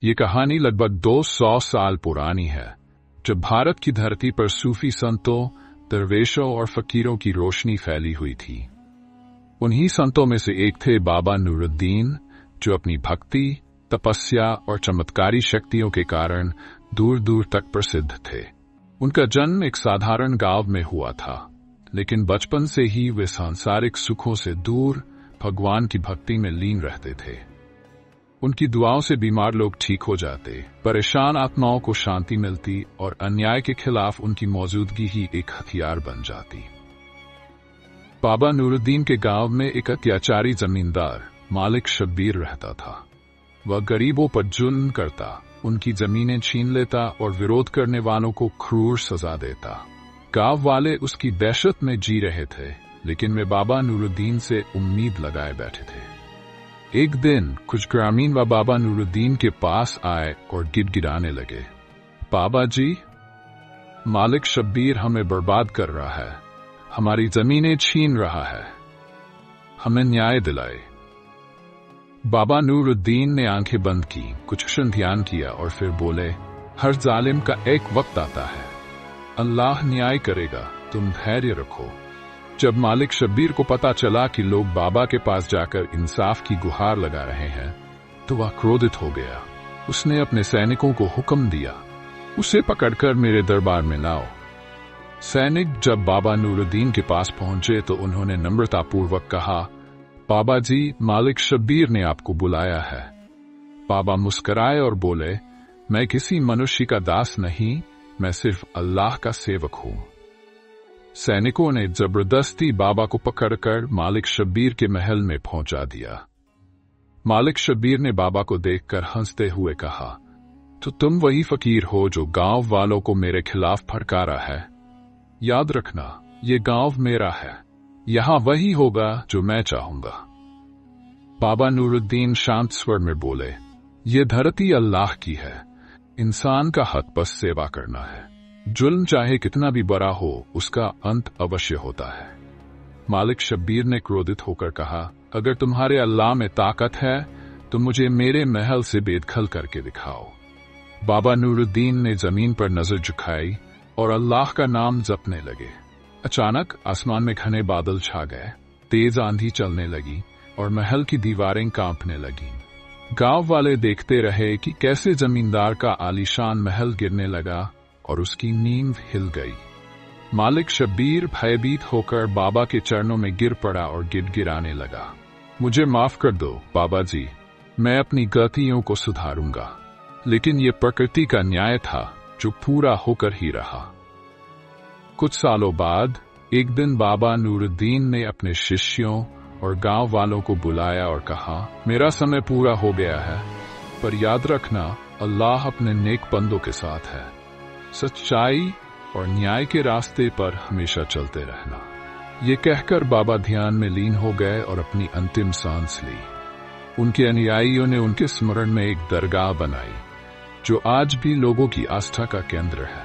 ये कहानी लगभग 200 साल पुरानी है, जब भारत की धरती पर सूफी संतों, दरवेशों और फकीरों की रोशनी फैली हुई थी। उन्हीं संतों में से एक थे बाबा नूरुद्दीन, जो अपनी भक्ति, तपस्या और चमत्कारी शक्तियों के कारण दूर दूर तक प्रसिद्ध थे। उनका जन्म एक साधारण गांव में हुआ था, लेकिन बचपन से ही वे सांसारिक सुखों से दूर भगवान की भक्ति में लीन रहते थे। उनकी दुआओं से बीमार लोग ठीक हो जाते, परेशान आत्माओं को शांति मिलती और अन्याय के खिलाफ उनकी मौजूदगी ही एक हथियार बन जाती। बाबा नूरुद्दीन के गांव में एक अत्याचारी जमींदार मालिक शब्बीर रहता था। वह गरीबों पर जुल्म करता, उनकी जमीनें छीन लेता और विरोध करने वालों को क्रूर सजा देता। गांव वाले उसकी दहशत में जी रहे थे, लेकिन वे बाबा नूरुद्दीन से उम्मीद लगाए बैठे थे। एक दिन कुछ ग्रामीण बाबा नूरुद्दीन के पास आए और गिड़गिड़ाने लगे, बाबा जी, मालिक शब्बीर हमें बर्बाद कर रहा है, हमारी जमीनें छीन रहा है, हमें न्याय दिलाए। बाबा नूरुद्दीन ने आंखें बंद की, कुछ क्षण ध्यान किया और फिर बोले, हर जालिम का एक वक्त आता है, अल्लाह न्याय करेगा, तुम धैर्य रखो। जब मालिक शब्बीर को पता चला कि लोग बाबा के पास जाकर इंसाफ की गुहार लगा रहे हैं, तो वह क्रोधित हो गया। उसने अपने सैनिकों को हुक्म दिया, उसे पकड़कर मेरे दरबार में लाओ। सैनिक जब बाबा नूरुद्दीन के पास पहुंचे तो उन्होंने नम्रतापूर्वक कहा, बाबा जी, मालिक शब्बीर ने आपको बुलाया है। बाबा मुस्कुराए और बोले, मैं किसी मनुष्य का दास नहीं, मैं सिर्फ अल्लाह का सेवक हूं। सैनिकों ने जबरदस्ती बाबा को पकड़कर मालिक शब्बीर के महल में पहुंचा दिया। मालिक शब्बीर ने बाबा को देखकर हंसते हुए कहा, तो तुम वही फकीर हो जो गांव वालों को मेरे खिलाफ फटकारा है। याद रखना, ये गांव मेरा है, यहां वही होगा जो मैं चाहूंगा। बाबा नूरुद्दीन शांत स्वर में बोले, ये धरती अल्लाह की है, इंसान का हक बस सेवा करना है। जुल्म चाहे कितना भी बड़ा हो, उसका अंत अवश्य होता है। मालिक शब्बीर ने क्रोधित होकर कहा, अगर तुम्हारे अल्लाह में ताकत है तो मुझे मेरे महल से बेदखल करके दिखाओ। बाबा नूरुद्दीन ने जमीन पर नजर झुकाई और अल्लाह का नाम जपने लगे। अचानक आसमान में घने बादल छा गए, तेज आंधी चलने लगी और महल की दीवारें कांपने लगीं। गांव वाले देखते रहे कि कैसे जमींदार का आलीशान महल गिरने लगा और उसकी नींव हिल गई। मालिक शब्बीर भयभीत होकर बाबा के चरणों में गिर पड़ा और गिड़गिड़ाने लगा, मुझे माफ कर दो बाबा जी, मैं अपनी गलतियों को सुधारूंगा। लेकिन ये प्रकृति का न्याय था जो पूरा होकर ही रहा। कुछ सालों बाद एक दिन बाबा नूरुद्दीन ने अपने शिष्यों और गांव वालों को बुलाया और कहा, मेरा समय पूरा हो गया है, पर याद रखना, अल्लाह अपने नेक बंदों के साथ है। सच्चाई और न्याय के रास्ते पर हमेशा चलते रहना। ये कहकर बाबा ध्यान में लीन हो गए और अपनी अंतिम सांस ली। उनके अनुयायियों ने उनके स्मरण में एक दरगाह बनाई, जो आज भी लोगों की आस्था का केंद्र है।